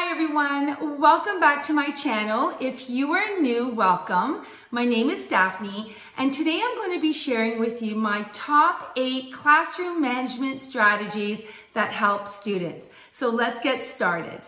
Hi everyone, welcome back to my channel. If you are new, welcome. My name is Daphne and today I'm going to be sharing with you my top 8 classroom management strategies that help students. So let's get started.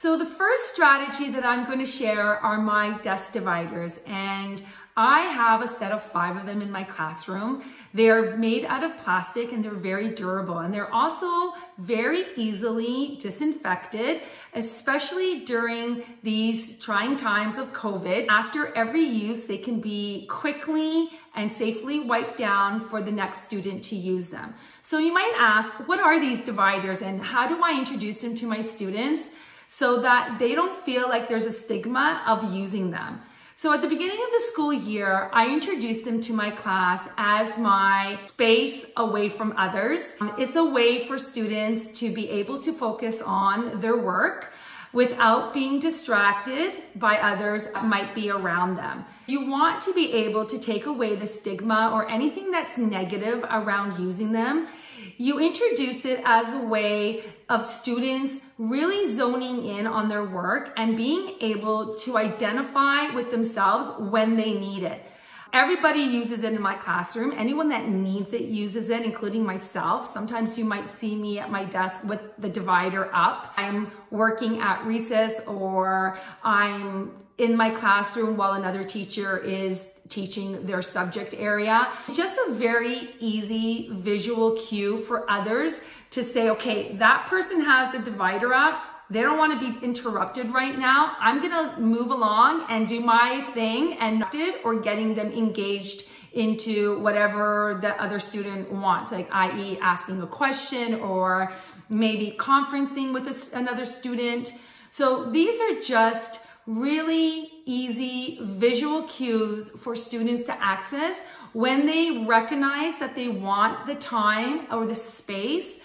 So the first strategy that I'm going to share are my desk dividers, and I have a set of 5 of them in my classroom. They're made out of plastic and they're very durable, and they're also very easily disinfected, especially during these trying times of COVID. After every use, they can be quickly and safely wiped down for the next student to use them. So you might ask, what are these dividers and how do I introduce them to my students so that they don't feel like there's a stigma of using them? So at the beginning of the school year, I introduced them to my class as my space away from others. It's a way for students to be able to focus on their work without being distracted by others that might be around them. You want to be able to take away the stigma or anything that's negative around using them. You introduce it as a way of students really zoning in on their work and being able to identify with themselves when they need it. Everybody uses it in my classroom. Anyone that needs it uses it, including myself. Sometimes you might see me at my desk with the divider up. I'm working at recess or I'm in my classroom while another teacher is teaching their subject area. It's just a very easy visual cue for others to say, okay, that person has the divider up. They don't want to be interrupted right now. I'm gonna move along and do my thing and or getting them engaged into whatever the other student wants, like i.e. asking a question or maybe conferencing with another student. So these are just really easy visual cues for students to access when they recognize that they want the time or the space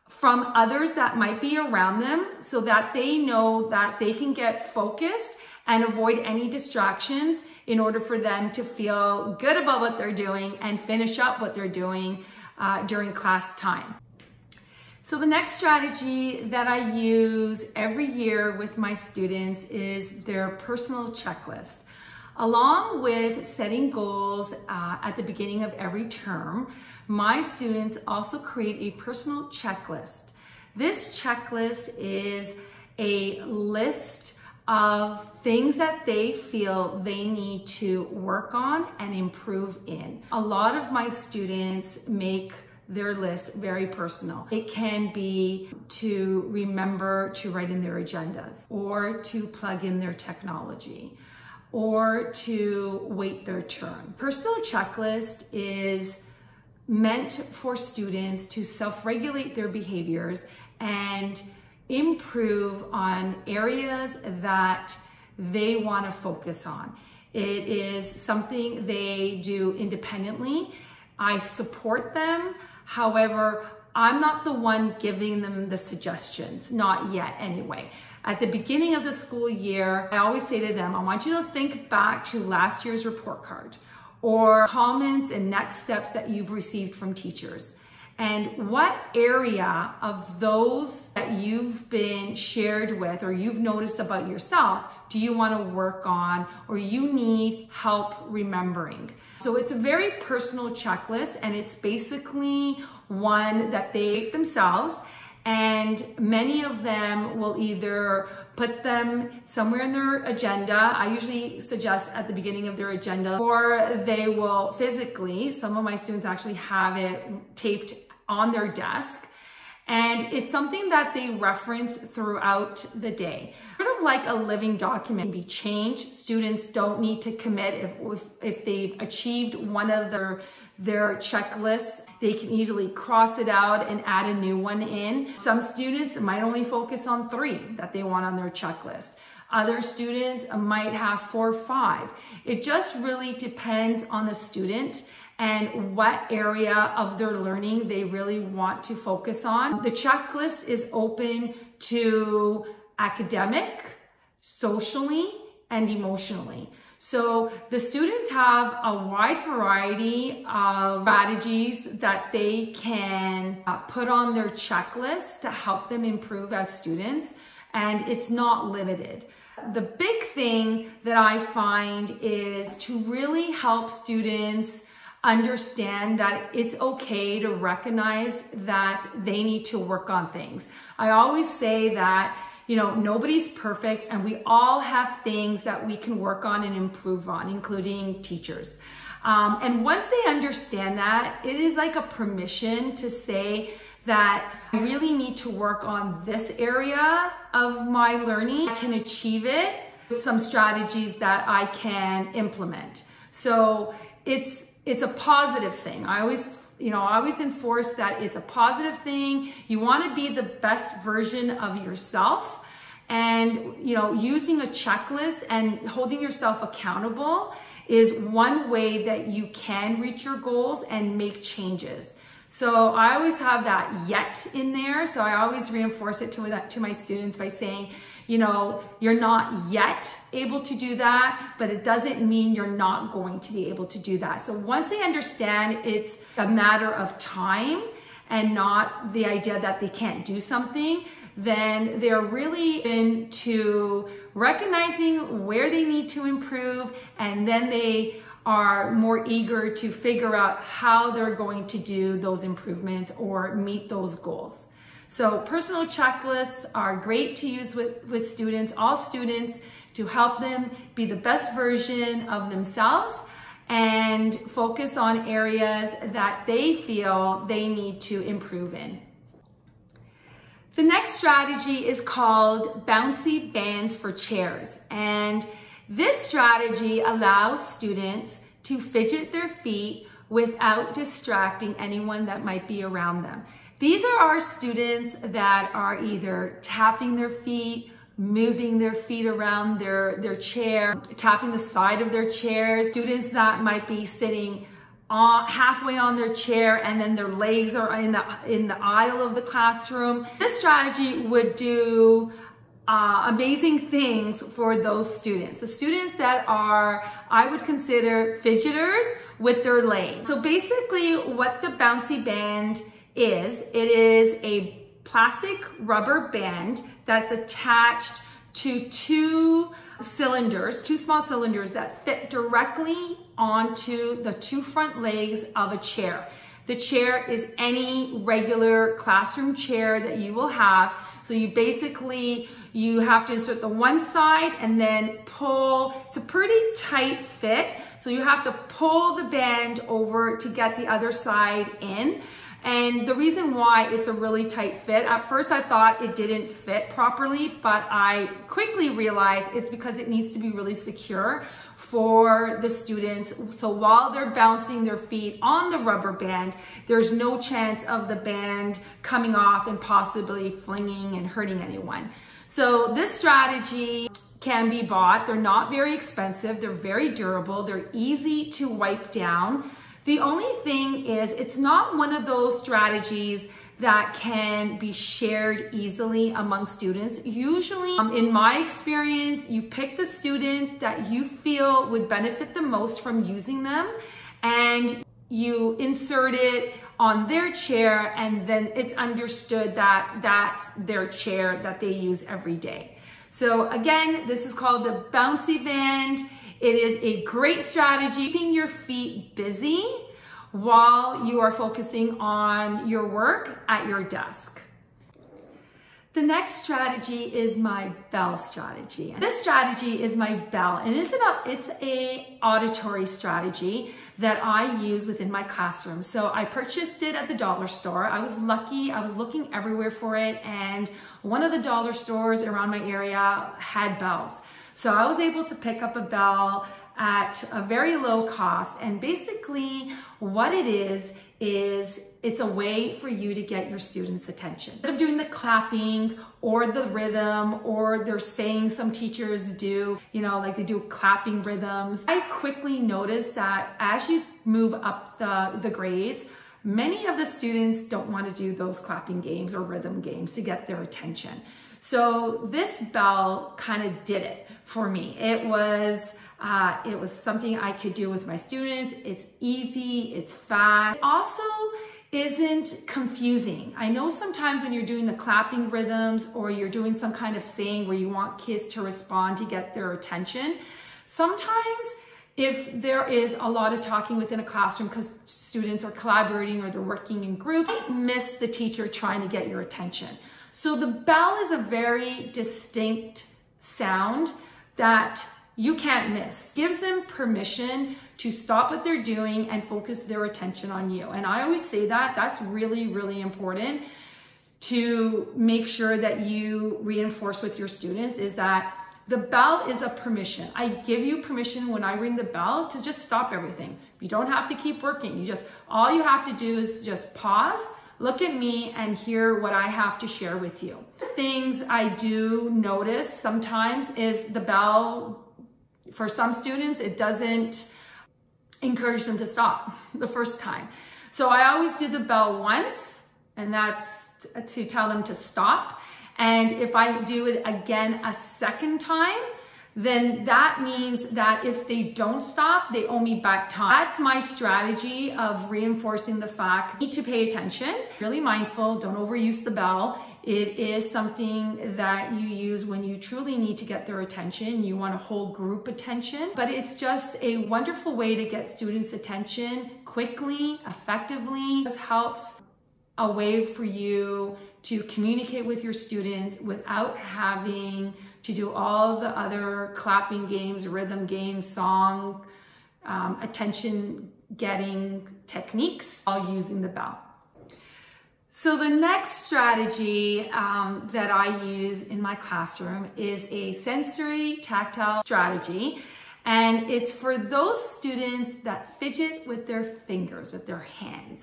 from others that might be around them so that they know that they can get focused and avoid any distractions in order for them to feel good about what they're doing and finish up what they're doing during class time. So the next strategy that I use every year with my students is their personal checklist. Along with setting goals at the beginning of every term, my students also create a personal checklist. This checklist is a list of things that they feel they need to work on and improve in. A lot of my students make their list very personal. It can be to remember to write in their agendas, or to plug in their technology, or to wait their turn. Personal checklist is meant for students to self-regulate their behaviors and improve on areas that they want to focus on. It is something they do independently. I support them. However, I'm not the one giving them the suggestions, not yet anyway. At the beginning of the school year, I always say to them, I want you to think back to last year's report card or comments and next steps that you've received from teachers. And what area of those that you've been shared with or you've noticed about yourself do you want to work on or you need help remembering? So it's a very personal checklist, and it's basically one that they make themselves, and many of them will either put them somewhere in their agenda. I usually suggest at the beginning of their agenda, or they will physically, some of my students actually have it taped on their desk, and it's something that they reference throughout the day. Sort of like a living document. It can be changed. Students don't need to commit if they've achieved one of their checklists. They can easily cross it out and add a new one in. Some students might only focus on 3 that they want on their checklist. Other students might have 4 or 5. It just really depends on the student and what area of their learning they really want to focus on. The checklist is open to academic, socially, and emotionally. So the students have a wide variety of strategies that they can put on their checklist to help them improve as students, and it's not limited. The big thing that I find is to really help students understand that it's okay to recognize that they need to work on things. I always say that, you know, nobody's perfect and we all have things that we can work on and improve on, including teachers. And once they understand that, it is like a permission to say that I really need to work on this area of my learning. I can achieve it with some strategies that I can implement. So it's a positive thing. I always enforce that it's a positive thing. You want to be the best version of yourself, and using a checklist and holding yourself accountable is one way that you can reach your goals and make changes. So I always have that yet in there. So I always reinforce it to my students by saying, you're not yet able to do that, but it doesn't mean you're not going to be able to do that. So once they understand it's a matter of time and not the idea that they can't do something, then they're really into recognizing where they need to improve, and then they are more eager to figure out how they're going to do those improvements or meet those goals. So personal checklists are great to use with students, all students, to help them be the best version of themselves and focus on areas that they feel they need to improve in. The next strategy is called Bouncy Bands for chairs. And this strategy allows students to fidget their feet without distracting anyone that might be around them. These are our students that are either tapping their feet, moving their feet around their chair, tapping the side of their chairs, students that might be sitting halfway on their chair and then their legs are in the aisle of the classroom. This strategy would do amazing things for those students. The students that are, I would consider fidgeters with their legs. So basically what the Bouncy Band is, it is a plastic rubber band that's attached to two small cylinders that fit directly onto the two front legs of a chair. The chair is any regular classroom chair that you will have. So you have to insert the one side and then pull. It's a pretty tight fit. So you have to pull the band over to get the other side in. And the reason why it's a really tight fit, at first I thought it didn't fit properly, but I quickly realized it's because it needs to be really secure for the students. So while they're bouncing their feet on the rubber band, there's no chance of the band coming off and possibly flinging and hurting anyone. So this strategy can be bought. They're not very expensive. They're very durable. They're easy to wipe down. The only thing is it's not one of those strategies that can be shared easily among students. Usually, in my experience, you pick the student that you feel would benefit the most from using them, and you insert it on their chair, and then it's understood that that's their chair that they use every day. So again, this is called the Bouncy Band. It is a great strategy, keeping your feet busy while you are focusing on your work at your desk. The next strategy is my bell strategy. This strategy is my bell, and it's a auditory strategy that I use within my classroom. So I purchased it at the dollar store. I was lucky, I was looking everywhere for it, and one of the dollar stores around my area had bells. So I was able to pick up a bell at a very low cost, and basically what it is it's a way for you to get your students' attention. Instead of doing the clapping or the rhythm, or they're saying, some teachers do, like they do clapping rhythms. I quickly noticed that as you move up the grades, many of the students don't want to do those clapping games or rhythm games to get their attention. So this bell kind of did it for me. It was It was something I could do with my students. It's easy, it's fast. It also isn't confusing. I know sometimes when you're doing the clapping rhythms or you're doing some kind of saying where you want kids to respond to get their attention, sometimes if there is a lot of talking within a classroom because students are collaborating or they're working in groups, you might miss the teacher trying to get your attention. So the bell is a very distinct sound that you can't miss. Gives them permission to stop what they're doing and focus their attention on you. And I always say that that's really, really important to make sure that you reinforce with your students, is that the bell is a permission. I give you permission when I ring the bell to just stop everything. You don't have to keep working. All you have to do is just pause, look at me, and hear what I have to share with you. Things I do notice sometimes is the bell, for some students, it doesn't encourage them to stop the first time. So I always do the bell once, and that's to tell them to stop. And if I do it again a second time, then that means that if they don't stop, they owe me back time. That's my strategy of reinforcing the fact you need to pay attention. Really mindful, don't overuse the bell. It is something that you use when you truly need to get their attention. You want a whole group attention, but it's just a wonderful way to get students' attention quickly, effectively. It helps a way for you to communicate with your students without having to do all the other clapping games, rhythm games, song, attention getting techniques, all using the bell. So the next strategy that I use in my classroom is a sensory tactile strategy. And it's for those students that fidget with their fingers, with their hands.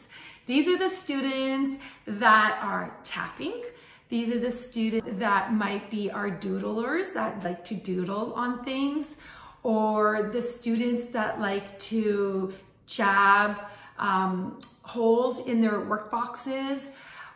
These are the students that are tapping. These are the students that might be our doodlers, that like to doodle on things, or the students that like to jab holes in their work boxes,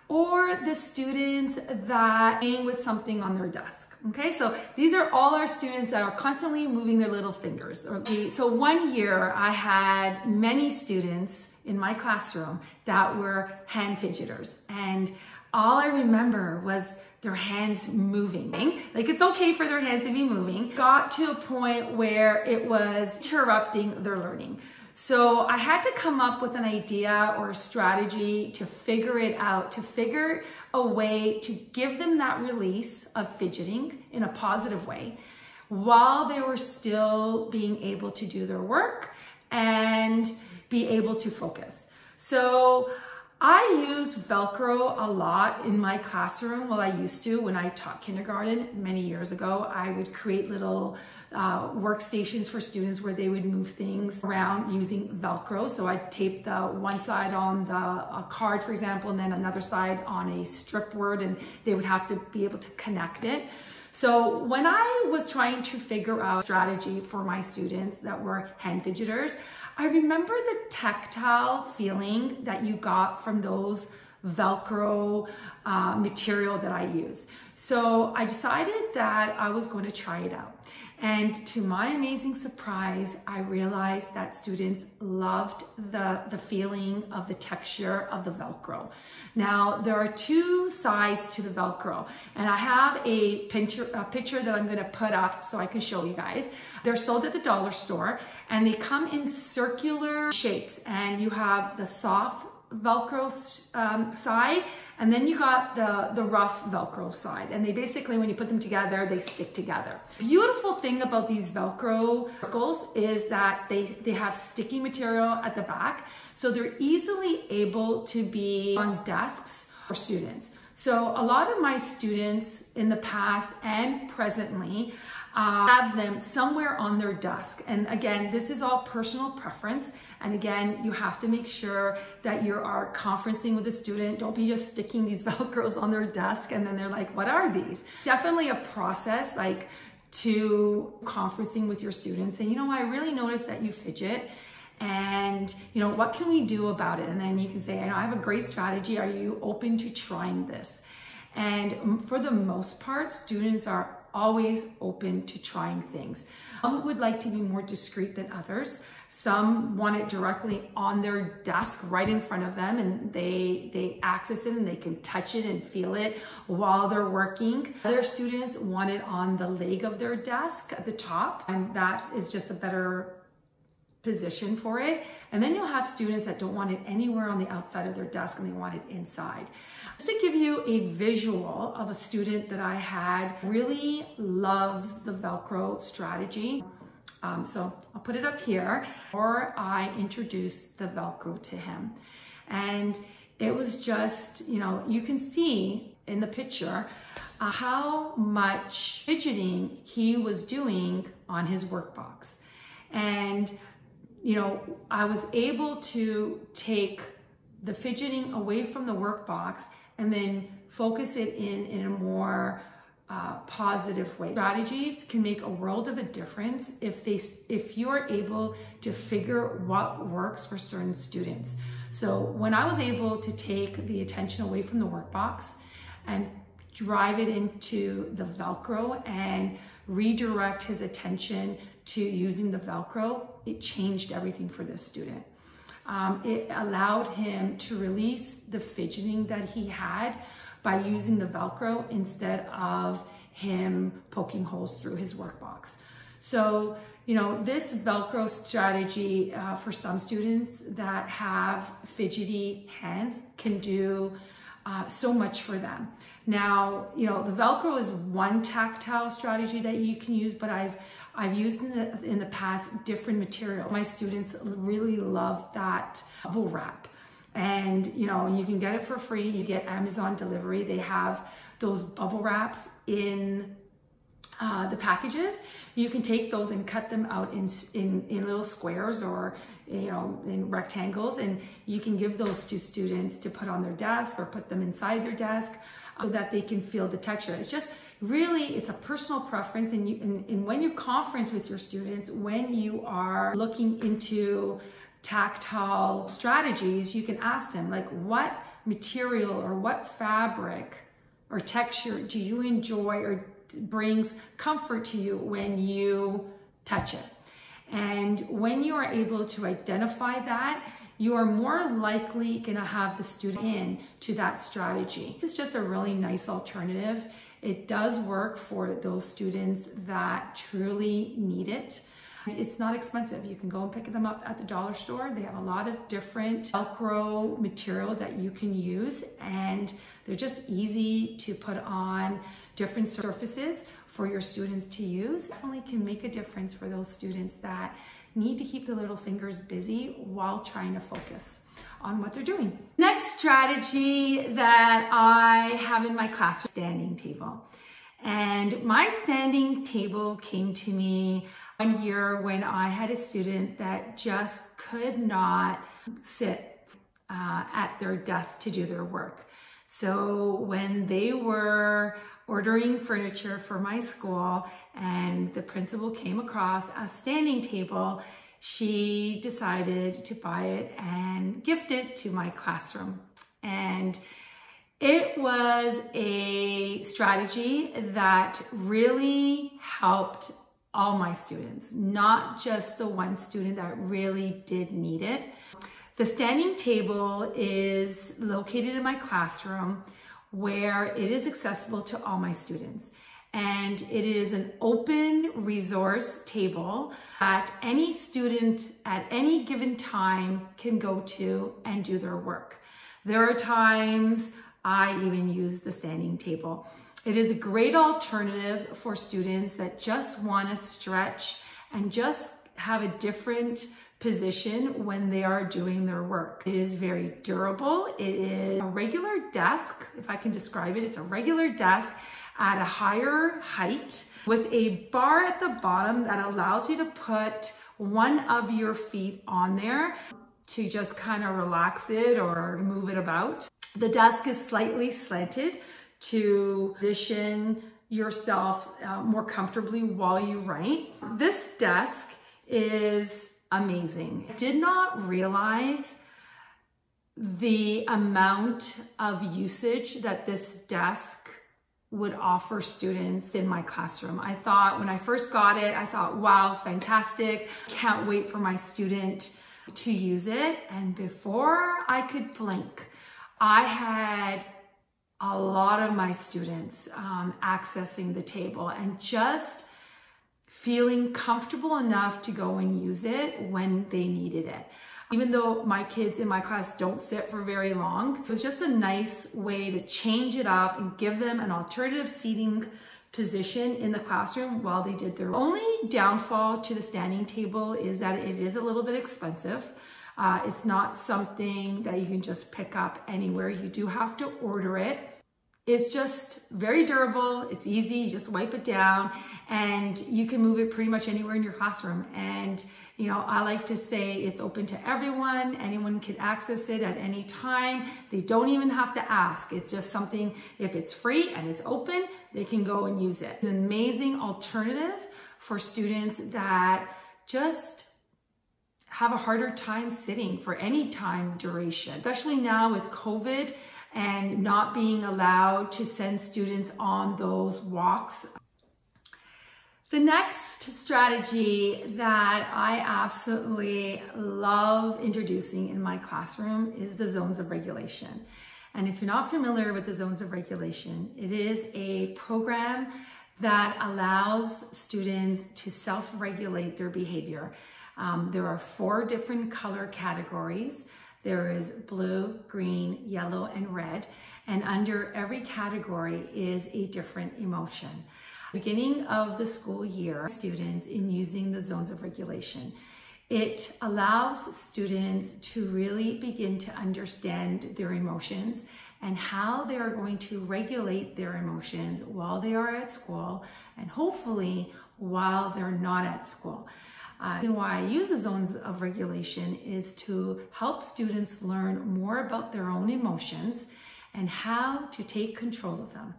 or the students that hang with something on their desk. Okay, so these are all our students that are constantly moving their little fingers. So one year I had many students in my classroom that were hand fidgeters, and all I remember was their hands moving. Like, it's okay for their hands to be moving. Got to a point where it was interrupting their learning. So I had to come up with an idea or a strategy to figure it out, to figure a way to give them that release of fidgeting in a positive way while they were still being able to do their work and be able to focus. So I use Velcro a lot in my classroom. Well, I used to when I taught kindergarten many years ago. I would create little workstations for students where they would move things around using Velcro. So I'd tape the one side on a card, for example, and then another side on a strip word, and they would have to be able to connect it. So when I was trying to figure out a strategy for my students that were hand fidgeters, I remember the tactile feeling that you got from those Velcro material that I use. So I decided that I was going to try it out. And to my amazing surprise, I realized that students loved the feeling of the texture of the Velcro. Now, there are two sides to the Velcro, and I have a picture that I'm going to put up so I can show you guys. They're sold at the dollar store, and they come in circular shapes, and you have the soft Velcro side, and then you got the rough Velcro side, and they basically, when you put them together, they stick together. The beautiful thing about these Velcro circles is that they have sticky material at the back, so they're easily able to be on desks for students. So a lot of my students in the past and presently have them somewhere on their desk. And again, this is all personal preference. And again, you have to make sure that you are conferencing with a student. Don't be just sticking these Velcros on their desk and then they're like, what are these? Definitely a process like to conferencing with your students. And I really noticed that you fidget. And what can we do about it? And then you can say, I have a great strategy. Are you open to trying this? And for the most part, students are always open to trying things. Some would like to be more discreet than others. Some want it directly on their desk right in front of them, and they access it and they can touch it and feel it while they're working. Other students want it on the leg of their desk at the top, and that is just a better position for it. And then you'll have students that don't want it anywhere on the outside of their desk and they want it inside. Just to give you a visual of a student that I had, really loves the Velcro strategy. So I'll put it up here, or I introduced the Velcro to him. And it was just, you know, you can see in the picture how much fidgeting he was doing on his workbox. And you know, I was able to take the fidgeting away from the workbox and then focus it in a more positive way. Strategies can make a world of a difference if you are able to figure what works for certain students. So when I was able to take the attention away from the workbox and drive it into the Velcro and redirect his attention to using the Velcro, it changed everything for this student. It allowed him to release the fidgeting that he had by using the Velcro instead of him poking holes through his workbox. So, you know, this Velcro strategy for some students that have fidgety hands can do so much for them. Now, you know, the Velcro is one tactile strategy that you can use, but I've used in the past different material. My students really love that bubble wrap. And, you know, you can get it for free. You get Amazon delivery. They have those bubble wraps in the packages. You can take those and cut them out in little squares or, you know, in rectangles, and you can give those to students to put on their desk or put them inside their desk so that they can feel the texture. It's just really, it's a personal preference, and when you conference with your students, when you are looking into tactile strategies, you can ask them, like, what material or what fabric or texture do you enjoy or brings comfort to you when you touch it? And when you are able to identify that, you are more likely going to have the student in to that strategy. It's just a really nice alternative. It does work for those students that truly need it. It's not expensive. You can go and pick them up at the dollar store. They have a lot of different Velcro material that you can use, and they're just easy to put on different surfaces for your students to use. Definitely can make a difference for those students that need to keep the little fingers busy while trying to focus on what they're doing. Next strategy that I have in my classroom, standing table. And my standing table came to me one year when I had a student that just could not sit at their desk to do their work. So when they were ordering furniture for my school and the principal came across a standing table, she decided to buy it and gift it to my classroom. And it was a strategy that really helped all my students, not just the one student that really did need it. The standing table is located in my classroom where it is accessible to all my students. And it is an open resource table that any student at any given time can go to and do their work. There are times I even use the standing table. It is a great alternative for students that just want to stretch and just have a different position when they are doing their work. It is very durable. It is a regular desk, if I can describe it. It's a regular desk at a higher height with a bar at the bottom that allows you to put one of your feet on there to just kind of relax it or move it about. The desk is slightly slanted to position yourself more comfortably while you write. This desk is amazing. I did not realize the amount of usage that this desk would offer students in my classroom. I thought when I first got it, I thought, wow, fantastic. Can't wait for my student to use it. And before I could blink, I had a lot of my students accessing the table and just feeling comfortable enough to go and use it when they needed it. Even though my kids in my class don't sit for very long, it was just a nice way to change it up and give them an alternative seating position in the classroom while they did their only downfall to the standing table is that it is a little bit expensive. It's not something that you can just pick up anywhere. You do have to order it. It's just very durable. It's easy. You just wipe it down and you can move it pretty much anywhere in your classroom. And, you know, I like to say it's open to everyone. Anyone can access it at any time. They don't even have to ask. It's just something, if it's free and it's open, they can go and use it. An amazing alternative for students that just have a harder time sitting for any time duration, especially now with COVID and not being allowed to send students on those walks. The next strategy that I absolutely love introducing in my classroom is the zones of regulation. And if you're not familiar with the zones of regulation, it is a program that allows students to self-regulate their behavior. There are 4 different color categories. There is blue, green, yellow, and red. And under every category is a different emotion. Beginning of the school year, students in using the zones of regulation, it allows students to really begin to understand their emotions and how they are going to regulate their emotions while they are at school and hopefully while they're not at school. And why I use the zones of regulation is to help students learn more about their own emotions and how to take control of them.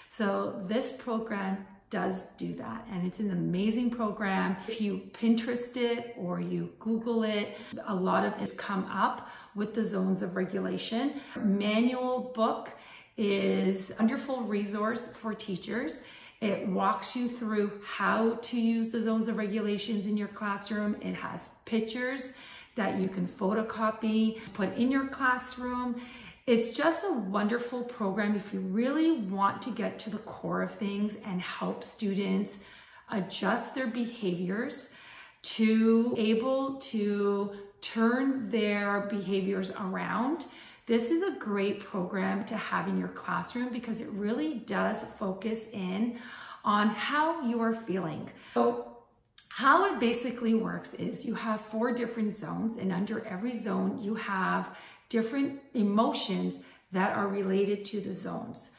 So this program does do that, and it's an amazing program. If you Pinterest it or you Google it, a lot of it's come up with the zones of regulation. Manual book is a wonderful resource for teachers. It walks you through how to use the zones of regulations in your classroom. It has pictures that you can photocopy, put in your classroom. It's just a wonderful program if you really want to get to the core of things and help students adjust their behaviors to able to turn their behaviors around. This is a great program to have in your classroom because it really does focus in on how you are feeling. So how it basically works is you have 4 different zones, and under every zone you have different emotions that are related to the zones.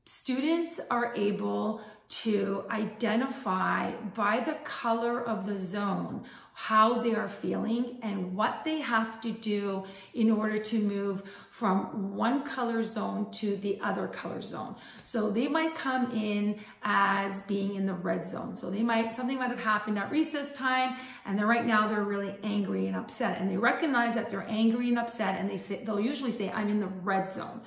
Students are able to identify by the color of the zone how they are feeling and what they have to do in order to move from one color zone to the other color zone. So they might come in as being in the red zone. So something might have happened at recess time, and then right now they're really angry and upset, and they recognize that they're angry and upset, and they'll usually say, I'm in the red zone.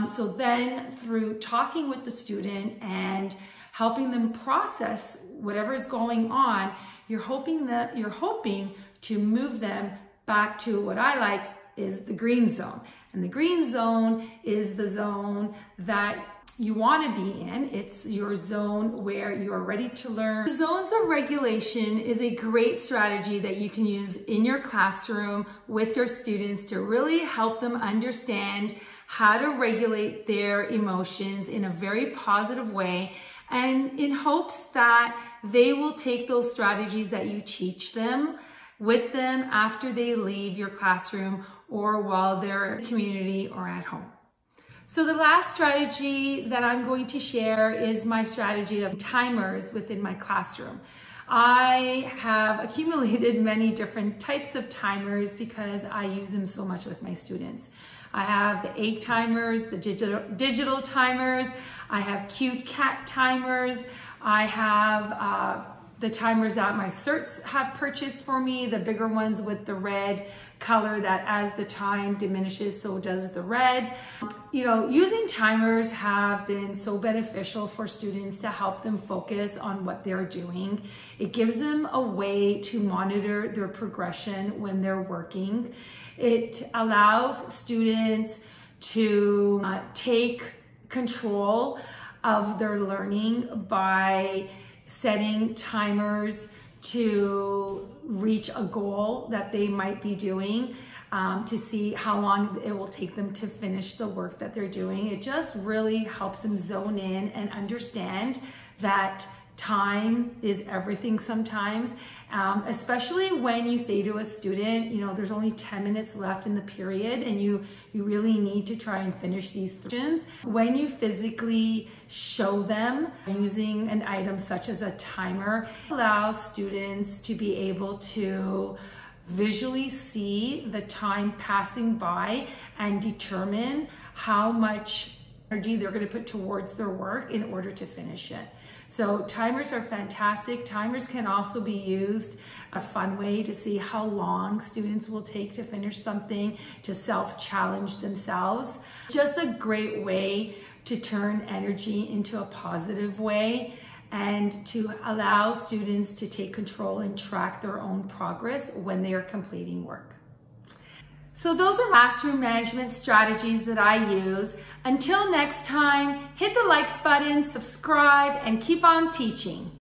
So then through talking with the student and helping them process whatever is going on, you're hoping to move them back to what I like is the green zone. And the green zone is the zone that you want to be in. It's your zone where you're ready to learn. The zones of regulation is a great strategy that you can use in your classroom with your students to really help them understand how to regulate their emotions in a very positive way, and in hopes that they will take those strategies that you teach them with them after they leave your classroom or while they're in the community or at home. So the last strategy that I'm going to share is my strategy of timers within my classroom. I have accumulated many different types of timers because I use them so much with my students. I have the egg timers, the digital timers. I have cute cat timers. I have the timers that my certs have purchased for me, the bigger ones with the red color that as the time diminishes, so does the red. You know, using timers have been so beneficial for students to help them focus on what they're doing. It gives them a way to monitor their progression when they're working. It allows students to take control of their learning by setting timers to reach a goal that they might be doing, to see how long it will take them to finish the work that they're doing. It just really helps them zone in and understand that time is everything sometimes, especially when you say to a student, you know, there's only 10 minutes left in the period and you really need to try and finish these sections. When you physically show them using an item such as a timer, it allows students to be able to visually see the time passing by and determine how much energy they're going to put towards their work in order to finish it. So timers are fantastic. Timers can also be used a fun way to see how long students will take to finish something, to self-challenge themselves. Just a great way to turn energy into a positive way and to allow students to take control and track their own progress when they are completing work. So those are classroom management strategies that I use. Until next time, hit the like button, subscribe, and keep on teaching.